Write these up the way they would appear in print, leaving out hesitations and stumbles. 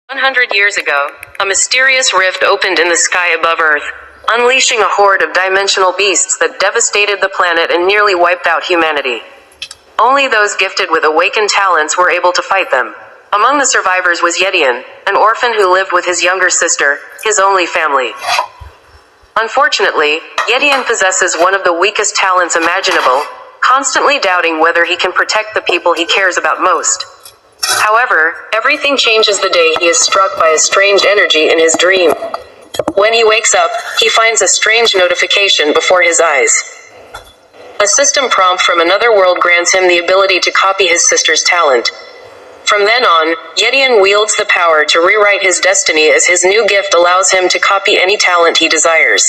100 years ago, a mysterious rift opened in the sky above Earth, unleashing a horde of dimensional beasts that devastated the planet and nearly wiped out humanity. Only those gifted with awakened talents were able to fight them. Among the survivors was Yedian, an orphan who lived with his younger sister, his only family. Unfortunately, Yedian possesses one of the weakest talents imaginable, constantly doubting whether he can protect the people he cares about most. However, everything changes the day he is struck by a strange energy in his dream. When he wakes up, he finds a strange notification before his eyes. A system prompt from another world grants him the ability to copy his sister's talent. From then on, Yedian wields the power to rewrite his destiny as his new gift allows him to copy any talent he desires.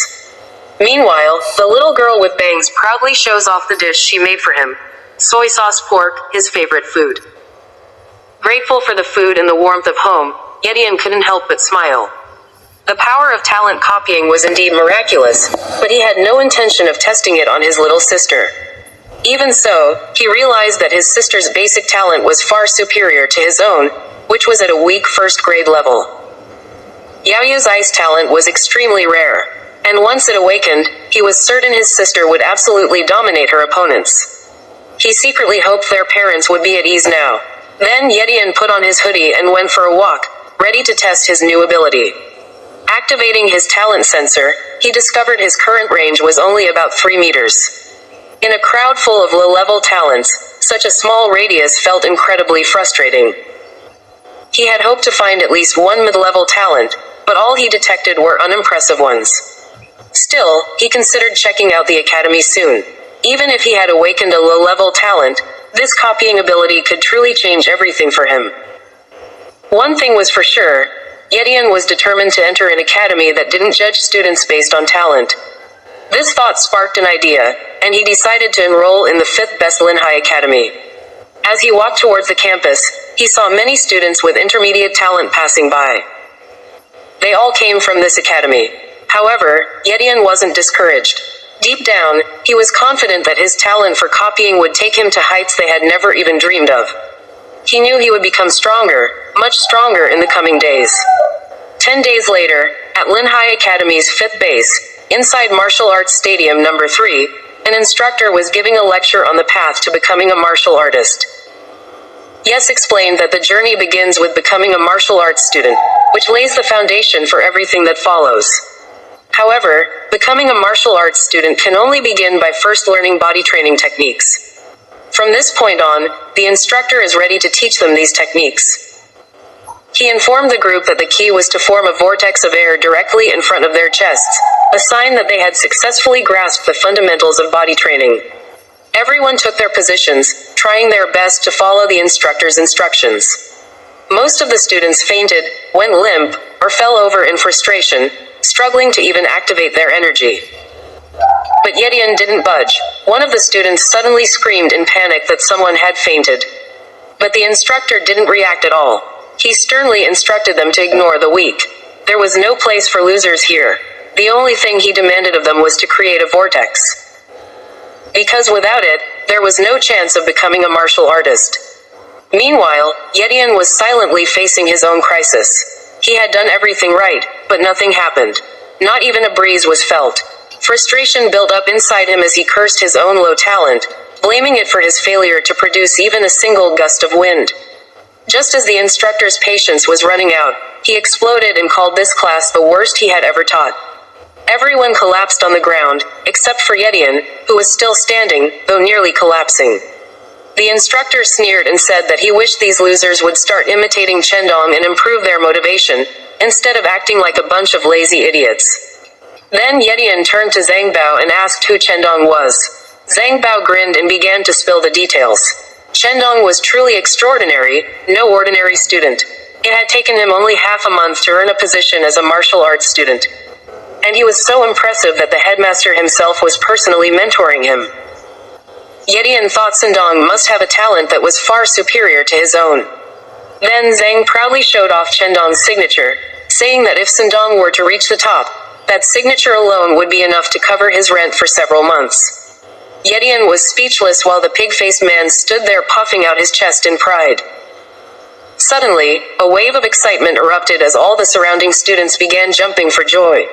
Meanwhile, the little girl with bangs proudly shows off the dish she made for him. Soy sauce pork, his favorite food. Grateful for the food and the warmth of home, Yedian couldn't help but smile. The power of talent copying was indeed miraculous, but he had no intention of testing it on his little sister. Even so, he realized that his sister's basic talent was far superior to his own, which was at a weak first-grade level. Yaoya's ice talent was extremely rare, and once it awakened, he was certain his sister would absolutely dominate her opponents. He secretly hoped their parents would be at ease now. Then Yedian put on his hoodie and went for a walk, ready to test his new ability. Activating his talent sensor, he discovered his current range was only about 3 meters. In a crowd full of low-level talents, such a small radius felt incredibly frustrating. He had hoped to find at least one mid-level talent, but all he detected were unimpressive ones. Still, he considered checking out the academy soon. Even if he had awakened a low-level talent, this copying ability could truly change everything for him. One thing was for sure, Yedian was determined to enter an academy that didn't judge students based on talent. This thought sparked an idea, and he decided to enroll in the 5th best Linhai Academy. As he walked towards the campus, he saw many students with intermediate talent passing by. They all came from this academy. However, Yedian wasn't discouraged. Deep down, he was confident that his talent for copying would take him to heights they had never even dreamed of. He knew he would become stronger, much stronger in the coming days. 10 days later, at Linhai Academy's 5th base, inside Martial Arts Stadium number 3, an instructor was giving a lecture on the path to becoming a martial artist. Yes explained that the journey begins with becoming a martial arts student, which lays the foundation for everything that follows. However, becoming a martial arts student can only begin by first learning body training techniques. From this point on, the instructor is ready to teach them these techniques. He informed the group that the key was to form a vortex of air directly in front of their chests, a sign that they had successfully grasped the fundamentals of body training. Everyone took their positions, trying their best to follow the instructor's instructions. Most of the students fainted, went limp, or fell over in frustration, struggling to even activate their energy. But Yedian didn't budge. One of the students suddenly screamed in panic that someone had fainted. But the instructor didn't react at all. He sternly instructed them to ignore the weak. There was no place for losers here. The only thing he demanded of them was to create a vortex. Because without it, there was no chance of becoming a martial artist. Meanwhile, Yedian was silently facing his own crisis. He had done everything right, but nothing happened. Not even a breeze was felt. Frustration built up inside him as he cursed his own low talent, blaming it for his failure to produce even a single gust of wind. Just as the instructor's patience was running out, he exploded and called this class the worst he had ever taught. Everyone collapsed on the ground, except for Yedian, who was still standing, though nearly collapsing. The instructor sneered and said that he wished these losers would start imitating Chendong and improve their motivation, instead of acting like a bunch of lazy idiots. Then Yedian turned to Zhang Bao and asked who Chendong was. Zhang Bao grinned and began to spill the details. Chendong was truly extraordinary, no ordinary student. It had taken him only half a month to earn a position as a martial arts student. And he was so impressive that the headmaster himself was personally mentoring him. Yedian thought Chendong must have a talent that was far superior to his own. Then Zhang proudly showed off Chendong's signature, saying that if Chendong were to reach the top, that signature alone would be enough to cover his rent for several months. Yedian was speechless while the pig-faced man stood there puffing out his chest in pride. Suddenly, a wave of excitement erupted as all the surrounding students began jumping for joy.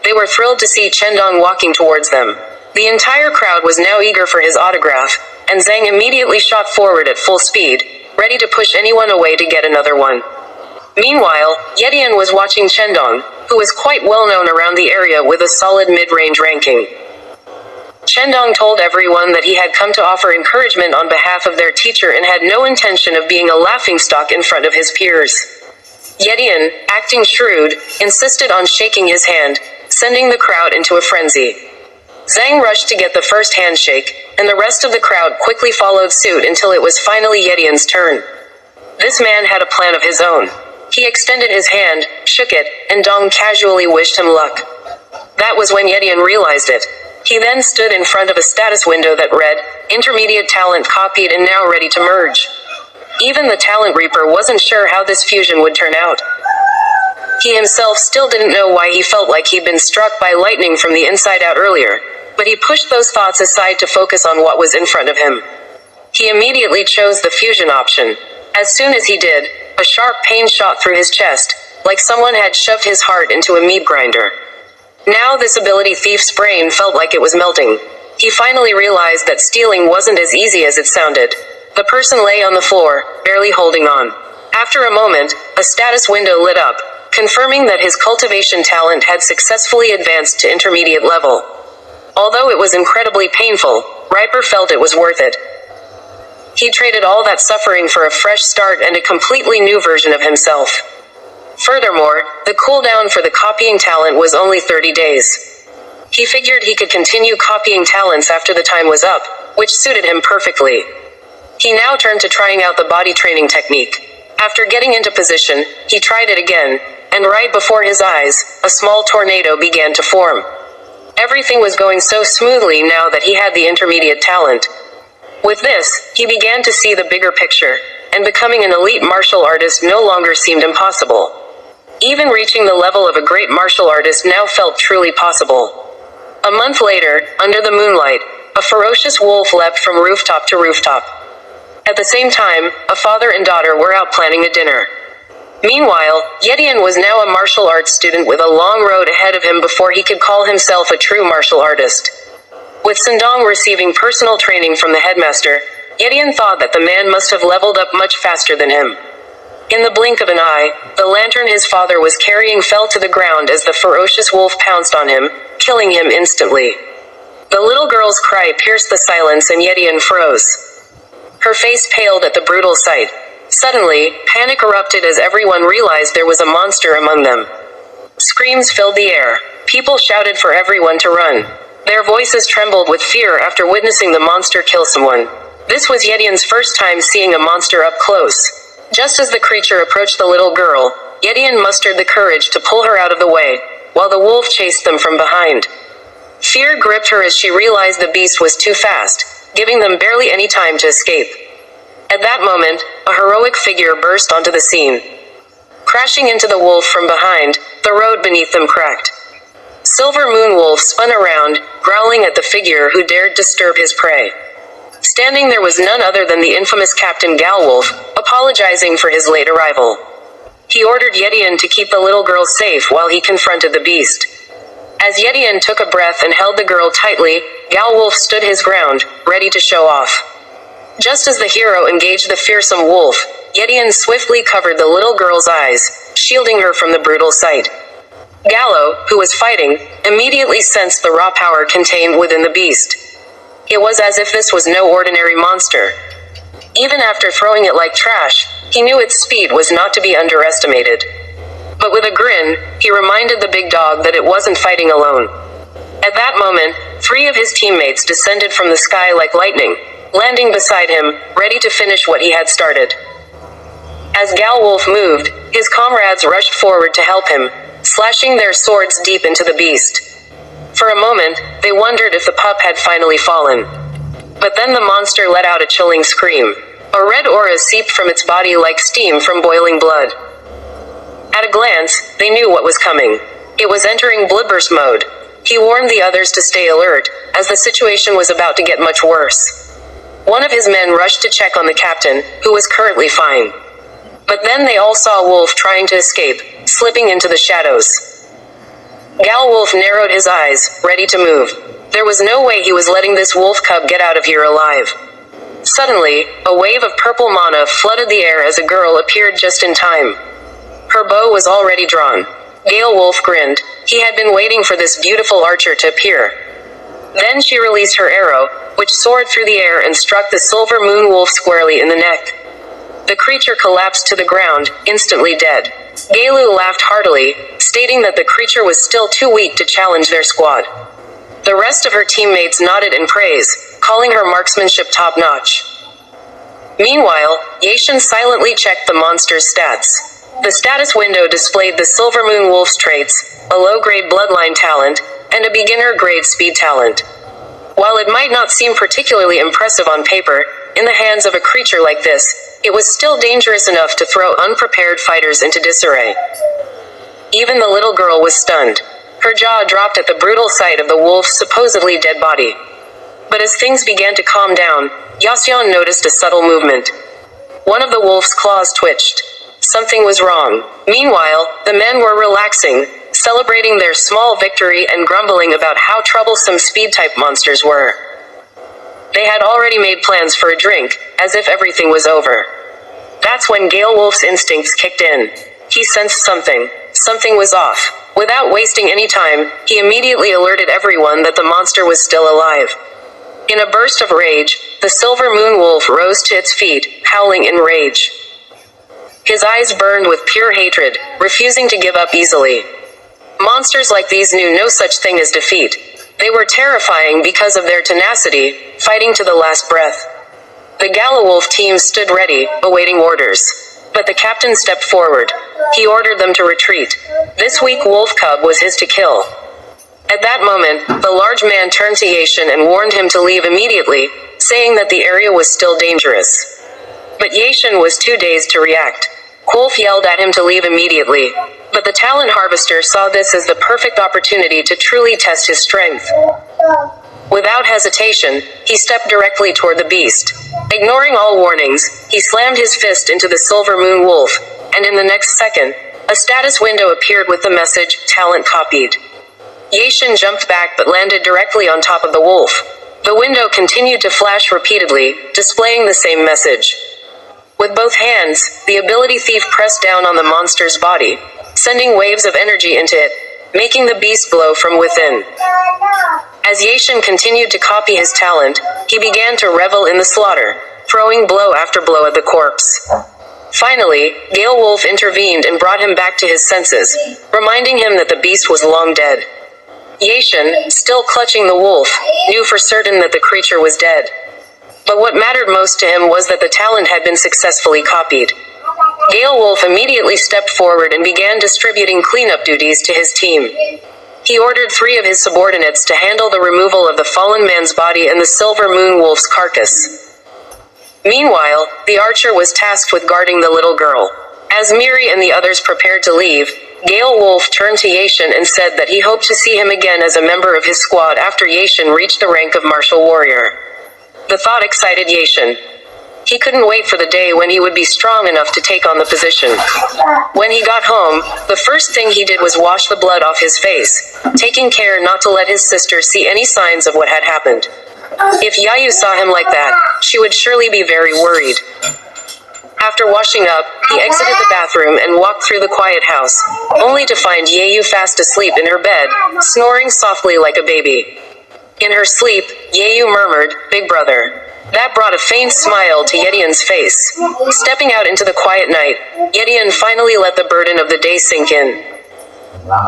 They were thrilled to see Chendong walking towards them. The entire crowd was now eager for his autograph, and Zhang immediately shot forward at full speed, ready to push anyone away to get another one. Meanwhile, Yedian was watching Chendong, who was quite well known around the area with a solid mid-range ranking. Chendong told everyone that he had come to offer encouragement on behalf of their teacher and had no intention of being a laughingstock in front of his peers. Yedian, acting shrewd, insisted on shaking his hand, sending the crowd into a frenzy. Zhang rushed to get the first handshake, and the rest of the crowd quickly followed suit until it was finally Yedian's turn. This man had a plan of his own. He extended his hand, shook it, and Dong casually wished him luck. That was when Yedian realized it. He then stood in front of a status window that read, "Intermediate talent copied and now ready to merge." Even the talent reaper wasn't sure how this fusion would turn out. He himself still didn't know why he felt like he'd been struck by lightning from the inside out earlier, but he pushed those thoughts aside to focus on what was in front of him. He immediately chose the fusion option. As soon as he did, a sharp pain shot through his chest, like someone had shoved his heart into a meat grinder. Now this ability thief's brain felt like it was melting. He finally realized that stealing wasn't as easy as it sounded. The person lay on the floor, barely holding on. After a moment, a status window lit up, confirming that his cultivation talent had successfully advanced to intermediate level. Although it was incredibly painful, Riper felt it was worth it. He traded all that suffering for a fresh start and a completely new version of himself. Furthermore, the cooldown for the copying talent was only 30 days. He figured he could continue copying talents after the time was up, which suited him perfectly. He now turned to trying out the body training technique. After getting into position, he tried it again, and right before his eyes, a small tornado began to form. Everything was going so smoothly now that he had the intermediate talent. With this, he began to see the bigger picture, and becoming an elite martial artist no longer seemed impossible. Even reaching the level of a great martial artist now felt truly possible. A month later, under the moonlight, a ferocious wolf leapt from rooftop to rooftop. At the same time, a father and daughter were out planning a dinner. Meanwhile, Yedian was now a martial arts student with a long road ahead of him before he could call himself a true martial artist. With Sindong receiving personal training from the headmaster, Yedian thought that the man must have leveled up much faster than him. In the blink of an eye, the lantern his father was carrying fell to the ground as the ferocious wolf pounced on him, killing him instantly. The little girl's cry pierced the silence and Yedian froze. Her face paled at the brutal sight. Suddenly, panic erupted as everyone realized there was a monster among them. Screams filled the air. People shouted for everyone to run. Their voices trembled with fear after witnessing the monster kill someone. This was Yedian's first time seeing a monster up close. Just as the creature approached the little girl, Yedian mustered the courage to pull her out of the way, while the wolf chased them from behind. Fear gripped her as she realized the beast was too fast, giving them barely any time to escape. At that moment, a heroic figure burst onto the scene. Crashing into the wolf from behind, the road beneath them cracked. Silver Moon Wolf spun around, growling at the figure who dared disturb his prey. Standing there was none other than the infamous Captain Galwolf, apologizing for his late arrival. He ordered Yedian to keep the little girl safe while he confronted the beast. As Yedian took a breath and held the girl tightly, Galwolf stood his ground, ready to show off. Just as the hero engaged the fearsome wolf, Yedian swiftly covered the little girl's eyes, shielding her from the brutal sight. Gallo, who was fighting, immediately sensed the raw power contained within the beast. It was as if this was no ordinary monster. Even after throwing it like trash, he knew its speed was not to be underestimated. But with a grin, he reminded the big dog that it wasn't fighting alone. At that moment, 3 of his teammates descended from the sky like lightning, landing beside him, ready to finish what he had started. As Galwolf moved, his comrades rushed forward to help him, slashing their swords deep into the beast. For a moment, they wondered if the pup had finally fallen. But then the monster let out a chilling scream. A red aura seeped from its body like steam from boiling blood. At a glance, they knew what was coming. It was entering bloodburst mode. He warned the others to stay alert, as the situation was about to get much worse. One of his men rushed to check on the captain, who was currently fine. But then they all saw Wolf trying to escape, slipping into the shadows. Gal Wolf narrowed his eyes, ready to move. There was no way he was letting this wolf cub get out of here alive. Suddenly, a wave of purple mana flooded the air as a girl appeared just in time. Her bow was already drawn. Gale Wolf grinned. He had been waiting for this beautiful archer to appear. Then she released her arrow, which soared through the air and struck the silver moon wolf squarely in the neck. The creature collapsed to the ground, instantly dead. Gaelu laughed heartily, stating that the creature was still too weak to challenge their squad. The rest of her teammates nodded in praise, calling her marksmanship top-notch. Meanwhile, Yaishin silently checked the monster's stats. The status window displayed the Silver Moon Wolf's traits, a low-grade bloodline talent, and a beginner-grade speed talent. While it might not seem particularly impressive on paper, in the hands of a creature like this, it was still dangerous enough to throw unprepared fighters into disarray. Even the little girl was stunned. Her jaw dropped at the brutal sight of the wolf's supposedly dead body. But as things began to calm down, Yaseon noticed a subtle movement. One of the wolf's claws twitched. Something was wrong. Meanwhile, the men were relaxing, celebrating their small victory and grumbling about how troublesome speed-type monsters were. They had already made plans for a drink, as if everything was over. That's when Gale Wolf's instincts kicked in. He sensed something. Something was off. Without wasting any time, he immediately alerted everyone that the monster was still alive. In a burst of rage, the Silver Moon Wolf rose to its feet, howling in rage. His eyes burned with pure hatred, refusing to give up easily. Monsters like these knew no such thing as defeat. They were terrifying because of their tenacity, fighting to the last breath. The Gala Wolf team stood ready, awaiting orders. But the captain stepped forward. He ordered them to retreat. This weak wolf cub was his to kill. At that moment, the large man turned to Yaishin and warned him to leave immediately, saying that the area was still dangerous. But Yaishin was too dazed to react. Wolf yelled at him to leave immediately. But the talent harvester saw this as the perfect opportunity to truly test his strength. Without hesitation, he stepped directly toward the beast. Ignoring all warnings, he slammed his fist into the Silver Moon Wolf, and in the next second, a status window appeared with the message, "Talent copied." Yaishin jumped back but landed directly on top of the wolf. The window continued to flash repeatedly, displaying the same message. With both hands, the ability thief pressed down on the monster's body, sending waves of energy into it, making the beast glow from within. As Yaishin continued to copy his talent, he began to revel in the slaughter, throwing blow after blow at the corpse. Finally, Gale Wolf intervened and brought him back to his senses, reminding him that the beast was long dead. Yaishin, still clutching the wolf, knew for certain that the creature was dead. But what mattered most to him was that the talent had been successfully copied. Gale Wolf immediately stepped forward and began distributing cleanup duties to his team. He ordered 3 of his subordinates to handle the removal of the fallen man's body and the Silver Moon Wolf's carcass. Meanwhile, the archer was tasked with guarding the little girl. As Miri and the others prepared to leave, Gale Wolf turned to Yaishin and said that he hoped to see him again as a member of his squad after Yaishin reached the rank of martial warrior. The thought excited Yaishin. He couldn't wait for the day when he would be strong enough to take on the position. When he got home, the first thing he did was wash the blood off his face, taking care not to let his sister see any signs of what had happened. If Yayu saw him like that, she would surely be very worried. After washing up, he exited the bathroom and walked through the quiet house, only to find Yayu fast asleep in her bed, snoring softly like a baby. In her sleep, Yayu murmured, "Big brother." That brought a faint smile to Yedian's face. Stepping out into the quiet night, Yedian finally let the burden of the day sink in.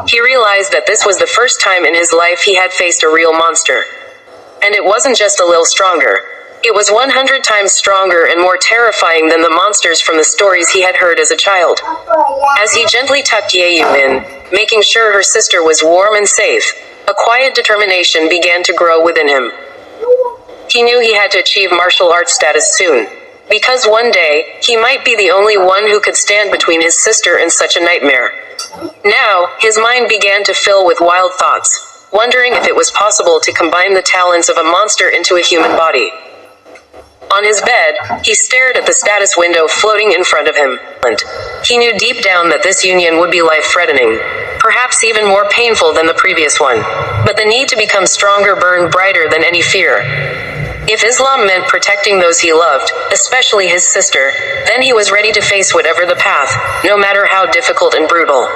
He realized that this was the first time in his life he had faced a real monster. And it wasn't just a little stronger. It was 100 times stronger and more terrifying than the monsters from the stories he had heard as a child. As he gently tucked Yayu in, making sure her sister was warm and safe, a quiet determination began to grow within him. He knew he had to achieve martial arts status soon, because one day, he might be the only one who could stand between his sister and such a nightmare. Now, his mind began to fill with wild thoughts, wondering if it was possible to combine the talents of a monster into a human body. On his bed, he stared at the status window floating in front of him. He knew deep down that this union would be life-threatening, perhaps even more painful than the previous one. But the need to become stronger burned brighter than any fear. If Islam meant protecting those he loved, especially his sister, then he was ready to face whatever the path, no matter how difficult and brutal.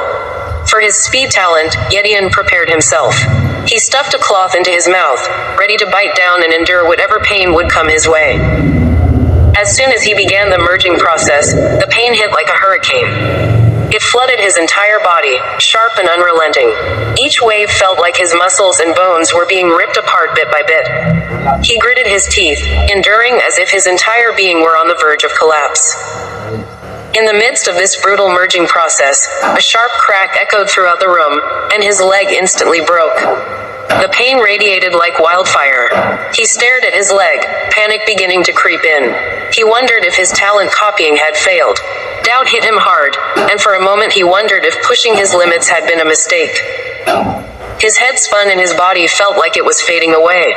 For his speed talent, Yedian prepared himself. He stuffed a cloth into his mouth, ready to bite down and endure whatever pain would come his way. As soon as he began the merging process, the pain hit like a hurricane. It flooded his entire body, sharp and unrelenting. Each wave felt like his muscles and bones were being ripped apart bit by bit. He gritted his teeth, enduring as if his entire being were on the verge of collapse. In the midst of this brutal merging process, a sharp crack echoed throughout the room, and his leg instantly broke. The pain radiated like wildfire. He stared at his leg, panic beginning to creep in. He wondered if his talent copying had failed. Doubt hit him hard, and for a moment he wondered if pushing his limits had been a mistake. His head spun and his body felt like it was fading away.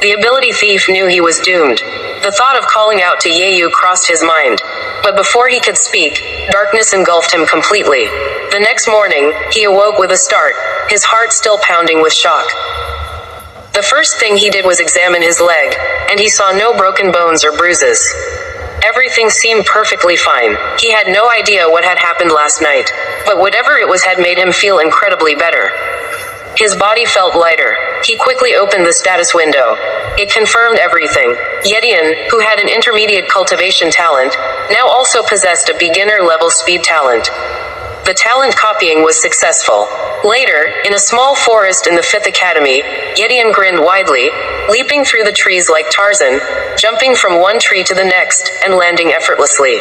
The ability thief knew he was doomed. The thought of calling out to Yeyu crossed his mind. But before he could speak, darkness engulfed him completely. The next morning, he awoke with a start, his heart still pounding with shock. The first thing he did was examine his leg, and he saw no broken bones or bruises. Everything seemed perfectly fine. He had no idea what had happened last night, but whatever it was had made him feel incredibly better. His body felt lighter. He quickly opened the status window. It confirmed everything. Yedian, who had an intermediate cultivation talent, now also possessed a beginner-level speed talent. The talent copying was successful. Later, in a small forest in the 5th Academy, Yedian grinned widely, leaping through the trees like Tarzan, jumping from one tree to the next, and landing effortlessly.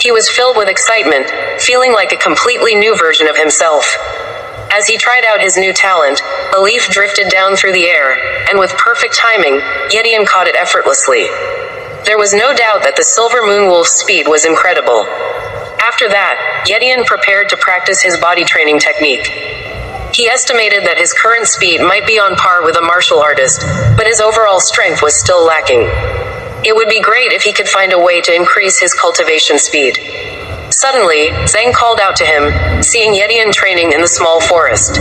He was filled with excitement, feeling like a completely new version of himself. As he tried out his new talent, a leaf drifted down through the air, and with perfect timing, Yedian caught it effortlessly. There was no doubt that the Silver Moon Wolf's speed was incredible. After that, Yedian prepared to practice his body training technique. He estimated that his current speed might be on par with a martial artist, but his overall strength was still lacking. It would be great if he could find a way to increase his cultivation speed. Suddenly, Zhang called out to him, seeing Yedian training in the small forest.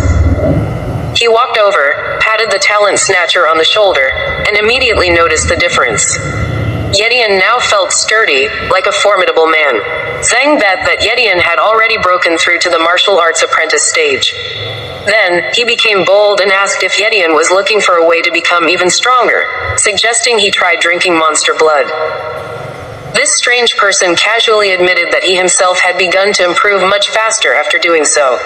He walked over, patted the talent snatcher on the shoulder, and immediately noticed the difference. Yedian now felt sturdy, like a formidable man. Zhang bet that Yedian had already broken through to the martial arts apprentice stage. Then, he became bold and asked if Yedian was looking for a way to become even stronger, suggesting he try drinking monster blood. This strange person casually admitted that he himself had begun to improve much faster after doing so.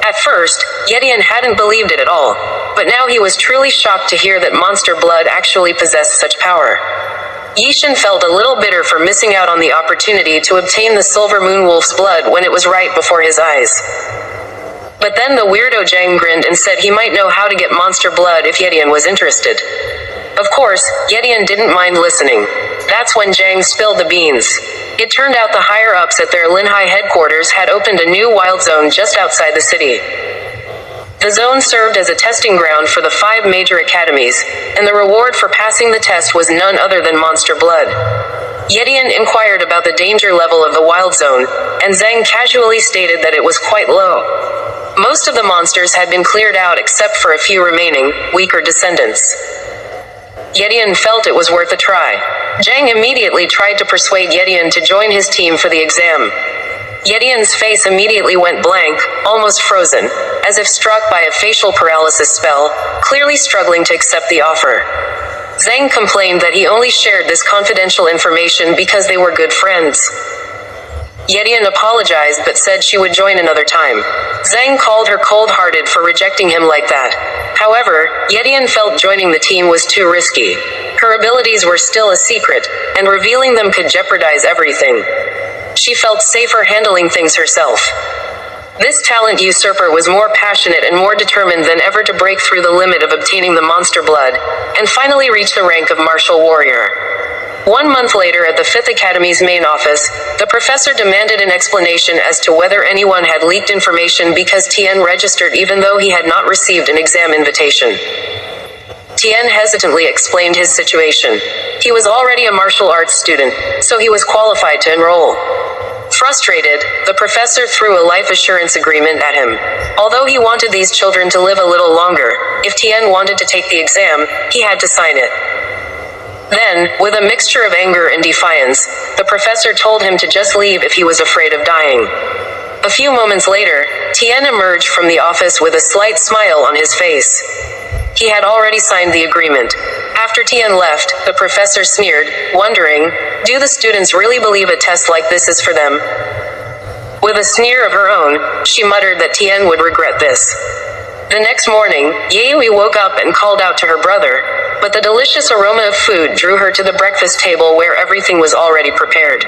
At first, Yedian hadn't believed it at all, but now he was truly shocked to hear that monster blood actually possessed such power. Yishin felt a little bitter for missing out on the opportunity to obtain the Silver Moon Wolf's blood when it was right before his eyes. But then the weirdo Zhang grinned and said he might know how to get monster blood if Yedian was interested. Of course, Yedian didn't mind listening. That's when Zhang spilled the beans. It turned out the higher-ups at their Linhai headquarters had opened a new wild zone just outside the city. The zone served as a testing ground for the 5 major academies, and the reward for passing the test was none other than monster blood. Yedian inquired about the danger level of the wild zone, and Zhang casually stated that it was quite low. Most of the monsters had been cleared out except for a few remaining, weaker descendants. Yedian felt it was worth a try. Zhang immediately tried to persuade Yedian to join his team for the exam. Yedian's face immediately went blank, almost frozen, as if struck by a facial paralysis spell, clearly struggling to accept the offer. Zhang complained that he only shared this confidential information because they were good friends. Yedian apologized but said she would join another time. Zhang called her cold-hearted for rejecting him like that. However, Yedian felt joining the team was too risky. Her abilities were still a secret, and revealing them could jeopardize everything. She felt safer handling things herself. This talent usurper was more passionate and more determined than ever to break through the limit of obtaining the monster blood, and finally reach the rank of martial warrior. 1 month later at the 5th Academy's main office, the professor demanded an explanation as to whether anyone had leaked information because Tian registered even though he had not received an exam invitation. Tien hesitantly explained his situation. He was already a martial arts student, so he was qualified to enroll. Frustrated, the professor threw a life assurance agreement at him. Although he wanted these children to live a little longer, if Tien wanted to take the exam, he had to sign it. Then, with a mixture of anger and defiance, the professor told him to just leave if he was afraid of dying. A few moments later, Tien emerged from the office with a slight smile on his face. He had already signed the agreement. After Tien left, the professor sneered, wondering, do the students really believe a test like this is for them? With a sneer of her own, she muttered that Tien would regret this. The next morning, Yui woke up and called out to her brother, but the delicious aroma of food drew her to the breakfast table where everything was already prepared.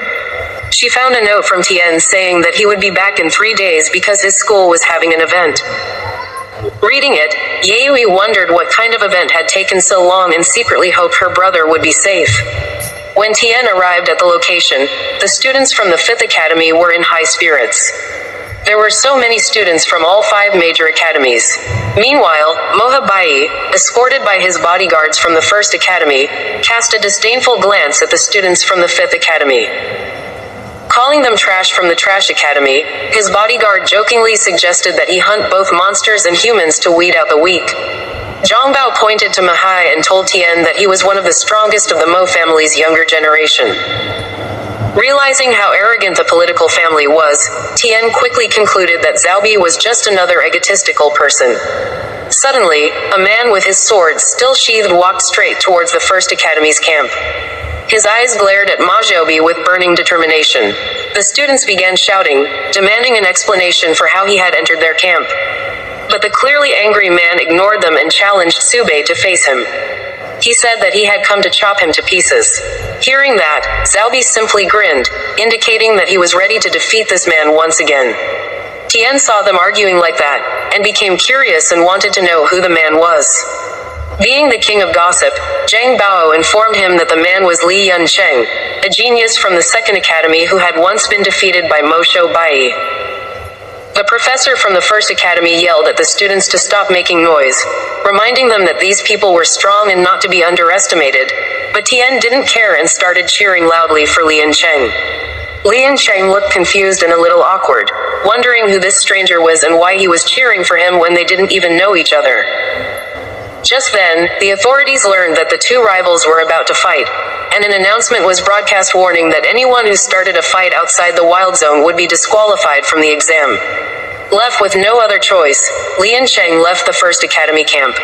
She found a note from Tien saying that he would be back in 3 days because his school was having an event. Reading it, Yui wondered what kind of event had taken so long and secretly hoped her brother would be safe. When Tien arrived at the location, the students from the 5th Academy were in high spirits. There were so many students from all 5 major academies. Meanwhile, Mohabai, escorted by his bodyguards from the 1st Academy, cast a disdainful glance at the students from the 5th Academy. Calling them trash from the Trash Academy, his bodyguard jokingly suggested that he hunt both monsters and humans to weed out the weak. Zhongbao pointed to Mahai and told Tien that he was one of the strongest of the Mo family's younger generation. Realizing how arrogant the political family was, Tien quickly concluded that Zhaobi was just another egotistical person. Suddenly, a man with his sword still sheathed walked straight towards the 1st Academy's camp. His eyes glared at Ma Zhaobi with burning determination. The students began shouting, demanding an explanation for how he had entered their camp. But the clearly angry man ignored them and challenged Sube to face him. He said that he had come to chop him to pieces. Hearing that, Zhaobi simply grinned, indicating that he was ready to defeat this man once again. Tien saw them arguing like that, and became curious and wanted to know who the man was. Being the king of gossip, Zhang Bao informed him that the man was Li Yuncheng, a genius from the 2nd Academy who had once been defeated by Mo Shou Bai. The professor from the 1st Academy yelled at the students to stop making noise, reminding them that these people were strong and not to be underestimated, but Tien didn't care and started cheering loudly for Li Yuncheng. Li Yuncheng looked confused and a little awkward, wondering who this stranger was and why he was cheering for him when they didn't even know each other. Just then, the authorities learned that the 2 rivals were about to fight, and an announcement was broadcast warning that anyone who started a fight outside the wild zone would be disqualified from the exam. Left with no other choice, Li Yuncheng left the 1st Academy camp.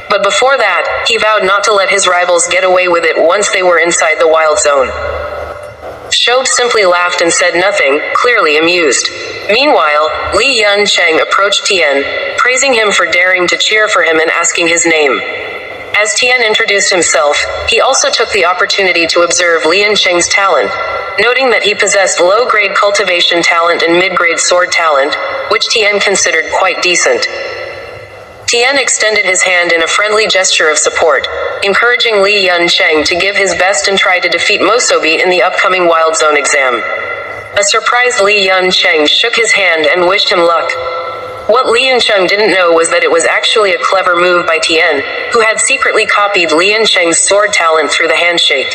But before that, he vowed not to let his rivals get away with it once they were inside the wild zone. Shoub simply laughed and said nothing, clearly amused. Meanwhile, Li Yuncheng approached Tien, praising him for daring to cheer for him and asking his name. As Tien introduced himself, he also took the opportunity to observe Li Yuncheng's talent, noting that he possessed low-grade cultivation talent and mid-grade sword talent, which Tien considered quite decent. Tien extended his hand in a friendly gesture of support, encouraging Li Yuncheng to give his best and try to defeat Mo Sobi in the upcoming Wild Zone exam. A surprised Li Yuncheng shook his hand and wished him luck. What Li Yuncheng didn't know was that it was actually a clever move by Tien, who had secretly copied Li Yuncheng's sword talent through the handshake.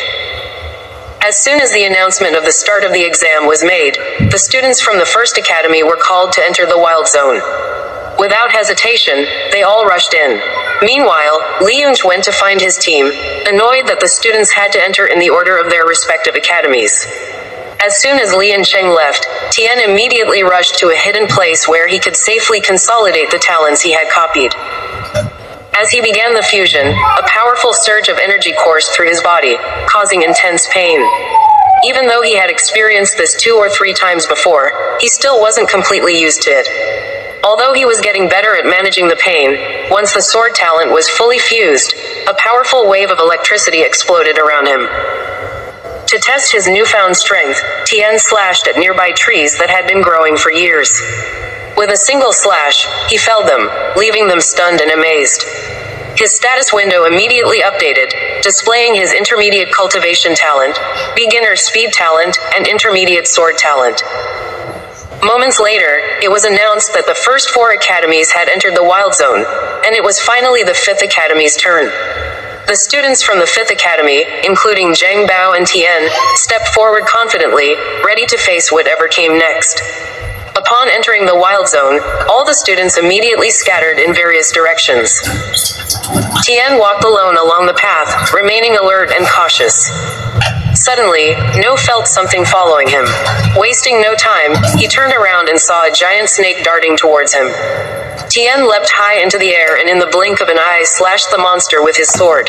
As soon as the announcement of the start of the exam was made, the students from the 1st Academy were called to enter the Wild Zone. Without hesitation, they all rushed in. Meanwhile, Li Yunch went to find his team, annoyed that the students had to enter in the order of their respective academies. As soon as Li Yuncheng left, Tien immediately rushed to a hidden place where he could safely consolidate the talents he had copied. As he began the fusion, a powerful surge of energy coursed through his body, causing intense pain. Even though he had experienced this 2 or 3 times before, he still wasn't completely used to it. Although he was getting better at managing the pain, once the sword talent was fully fused, a powerful wave of electricity exploded around him. To test his newfound strength, Tien slashed at nearby trees that had been growing for years. With a single slash, he felled them, leaving them stunned and amazed. His status window immediately updated, displaying his intermediate cultivation talent, beginner speed talent, and intermediate sword talent. Moments later, it was announced that the first 4 academies had entered the Wild Zone, and it was finally the 5th Academy's turn. The students from the 5th Academy, including Zhang Bao and Tian, stepped forward confidently, ready to face whatever came next. Upon entering the Wild Zone, all the students immediately scattered in various directions. Tian walked alone along the path, remaining alert and cautious. Suddenly, No felt something following him. Wasting no time, he turned around and saw a giant snake darting towards him. Tian leapt high into the air and in the blink of an eye slashed the monster with his sword.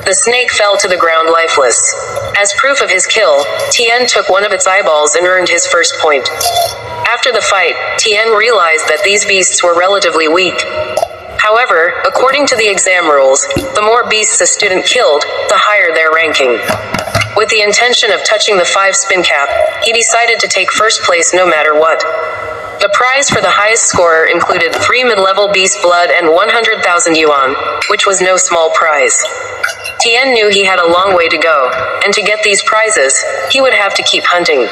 The snake fell to the ground lifeless. As proof of his kill, Tian took one of its eyeballs and earned his first point. After the fight, Tian realized that these beasts were relatively weak. However, according to the exam rules, the more beasts a student killed, the higher their ranking. With the intention of touching the 5 spin cap, he decided to take first place no matter what. The prize for the highest scorer included 3 mid-level beast blood and 100,000 yuan, which was no small prize. Tian knew he had a long way to go, and to get these prizes, he would have to keep hunting.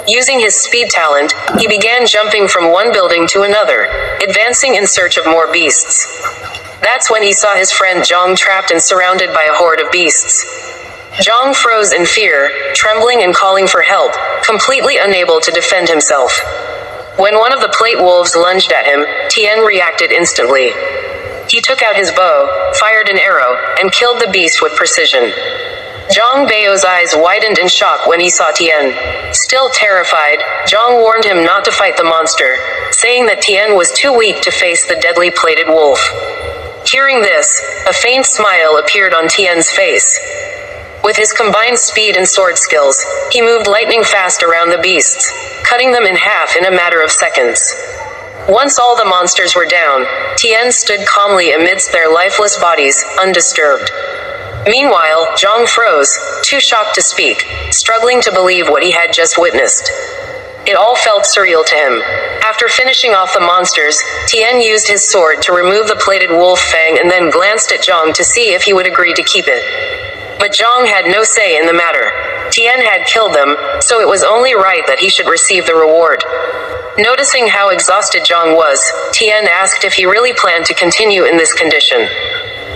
Using his speed talent, he began jumping from one building to another, advancing in search of more beasts. That's when he saw his friend Zhang trapped and surrounded by a horde of beasts. Zhang froze in fear, trembling and calling for help, completely unable to defend himself. When one of the plate wolves lunged at him, Tian reacted instantly. He took out his bow, fired an arrow, and killed the beast with precision. Zhang Bao's eyes widened in shock when he saw Tian. Still terrified, Zhang warned him not to fight the monster, saying that Tian was too weak to face the deadly plated wolf. Hearing this, a faint smile appeared on Tian's face. With his combined speed and sword skills, he moved lightning fast around the beasts, cutting them in half in a matter of seconds. Once all the monsters were down, Tian stood calmly amidst their lifeless bodies, undisturbed. Meanwhile, Zhang froze, too shocked to speak, struggling to believe what he had just witnessed. It all felt surreal to him. After finishing off the monsters, Tian used his sword to remove the plated wolf fang and then glanced at Zhang to see if he would agree to keep it. But Zhang had no say in the matter. Tian had killed them, so it was only right that he should receive the reward. Noticing how exhausted Zhang was, Tian asked if he really planned to continue in this condition.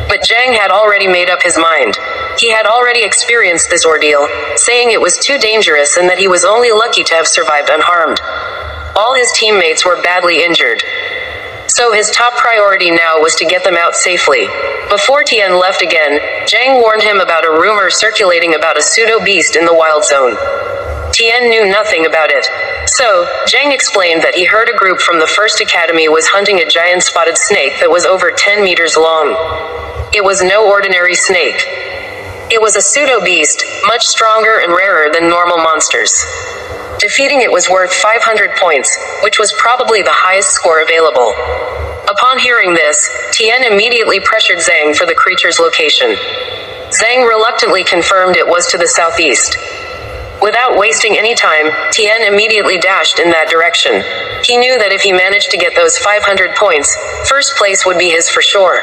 But Zhang had already made up his mind. He had already experienced this ordeal, saying it was too dangerous and that he was only lucky to have survived unharmed. All his teammates were badly injured. So his top priority now was to get them out safely. Before Tian left again, Zhang warned him about a rumor circulating about a pseudo-beast in the Wild Zone. Tian knew nothing about it. So, Zhang explained that he heard a group from the First Academy was hunting a giant spotted snake that was over 10 meters long. It was no ordinary snake. It was a pseudo-beast, much stronger and rarer than normal monsters. Defeating it was worth 500 points, which was probably the highest score available. Upon hearing this, Tian immediately pressured Zhang for the creature's location. Zhang reluctantly confirmed it was to the southeast. Without wasting any time, Tian immediately dashed in that direction. He knew that if he managed to get those 500 points, first place would be his for sure.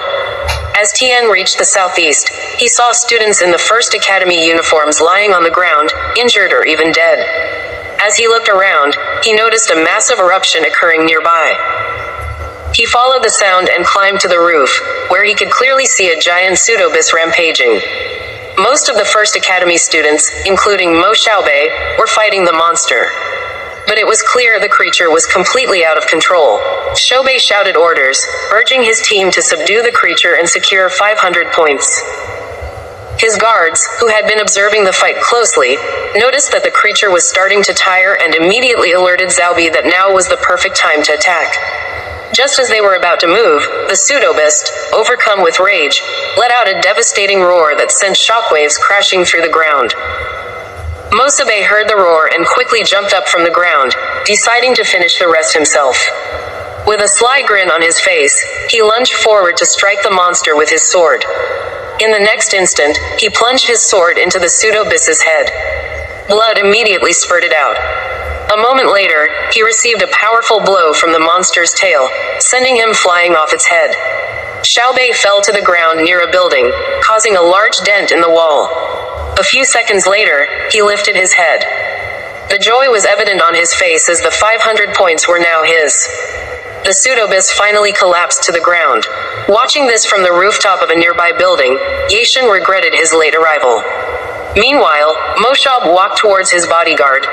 As Tian reached the southeast, he saw students in the First Academy uniforms lying on the ground, injured or even dead. As he looked around, he noticed a massive eruption occurring nearby. He followed the sound and climbed to the roof, where he could clearly see a giant pseudo-beast rampaging. Most of the First Academy students, including Mo Xiaobei, were fighting the monster. But it was clear the creature was completely out of control. Xiaobei shouted orders, urging his team to subdue the creature and secure 500 points. His guards, who had been observing the fight closely, noticed that the creature was starting to tire and immediately alerted Xiaobi that now was the perfect time to attack. Just as they were about to move, the pseudo-beast, overcome with rage, let out a devastating roar that sent shockwaves crashing through the ground. Mosabe heard the roar and quickly jumped up from the ground, deciding to finish the rest himself. With a sly grin on his face, he lunged forward to strike the monster with his sword. In the next instant, he plunged his sword into the pseudo-beast's head. Blood immediately spurted out. A moment later, he received a powerful blow from the monster's tail, sending him flying off its head. Xiaobei fell to the ground near a building, causing a large dent in the wall. A few seconds later, he lifted his head. The joy was evident on his face as the 500 points were now his. The pseudobus finally collapsed to the ground. Watching this from the rooftop of a nearby building, Yeshin regretted his late arrival. Meanwhile, Moshab walked towards his bodyguard,